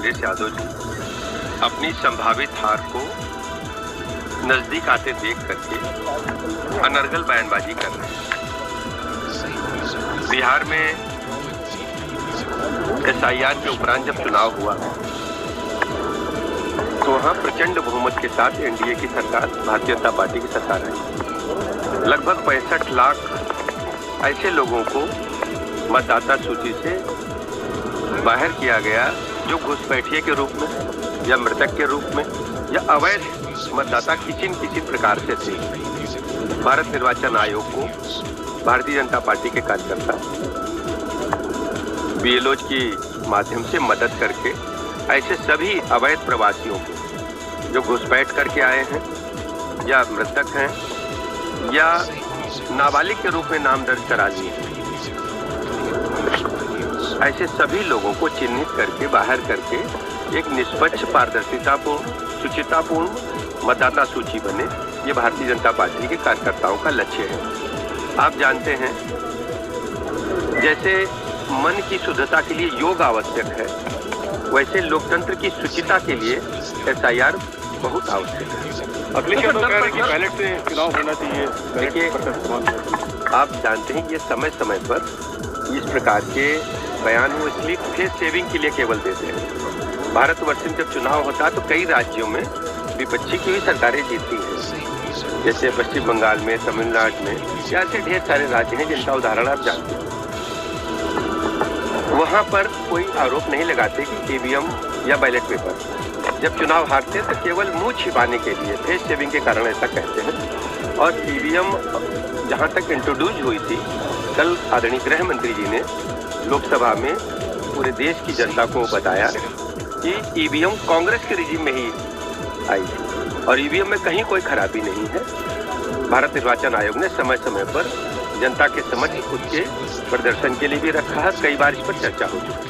अखिलेश यादव जी अपनी संभावित हार को नजदीक आते देख करके अनर्गल बयानबाजी कर रहे हैं। बिहार में SIR के उपरांत जब चुनाव हुआ तो वहां प्रचंड बहुमत के साथ NDA की सरकार, भारतीय जनता पार्टी की सरकार आई। लगभग 65 लाख ऐसे लोगों को मतदाता सूची से बाहर किया गया जो घुसपैठिए के रूप में या मृतक के रूप में या अवैध मतदाता किसी न किसी प्रकार से थे। भारत निर्वाचन आयोग को भारतीय जनता पार्टी के कार्यकर्ता BLOs की माध्यम से मदद करके ऐसे सभी अवैध प्रवासियों को जो घुसपैठ करके आए हैं या मृतक हैं या नाबालिग के रूप में नाम दर्ज करा लिए हैं, ऐसे सभी लोगों को चिन्हित करके बाहर करके एक निष्पक्ष, पारदर्शितापूर्ण, शुचितापूर्ण मतदाता सूची बने, ये भारतीय जनता पार्टी के कार्यकर्ताओं का लक्ष्य है। आप जानते हैं जैसे मन की शुद्धता के लिए योग आवश्यक है, वैसे लोकतंत्र की शुचिता के लिए SIR बहुत आवश्यक है। अखिलेश यादव कह रहे हैं कि बैलेट से चुनाव होना चाहिए। देखिए, आप जानते हैं कि ये समय समय पर इस प्रकार के बयान वो इसलिए फेस सेविंग के लिए केवल देते हैं। भारतवर्ष में जब चुनाव होता है तो कई राज्यों में विपक्षी की भी सरकारें जीतती हैं, जैसे पश्चिम बंगाल में, तमिलनाडु में, ऐसे ढेर सारे राज्य हैं जिनका उदाहरण आप जानते हैं। वहाँ पर कोई आरोप नहीं लगाते कि EVM या बैलेट पेपर, जब चुनाव हारते तो केवल मुंह छिपाने के लिए फेस सेविंग के कारण ऐसा कहते हैं। और EVM जहाँ तक इंट्रोड्यूस हुई थी, कल आदरणीय गृह मंत्री जी ने लोकसभा में पूरे देश की जनता को बताया कि EVM कांग्रेस के रिजीम में ही आई थी और EVM में कहीं कोई खराबी नहीं है। भारत निर्वाचन आयोग ने समय समय पर जनता के समक्ष उसके प्रदर्शन के लिए भी रखा है। कई बार इस पर चर्चा हो चुकी है।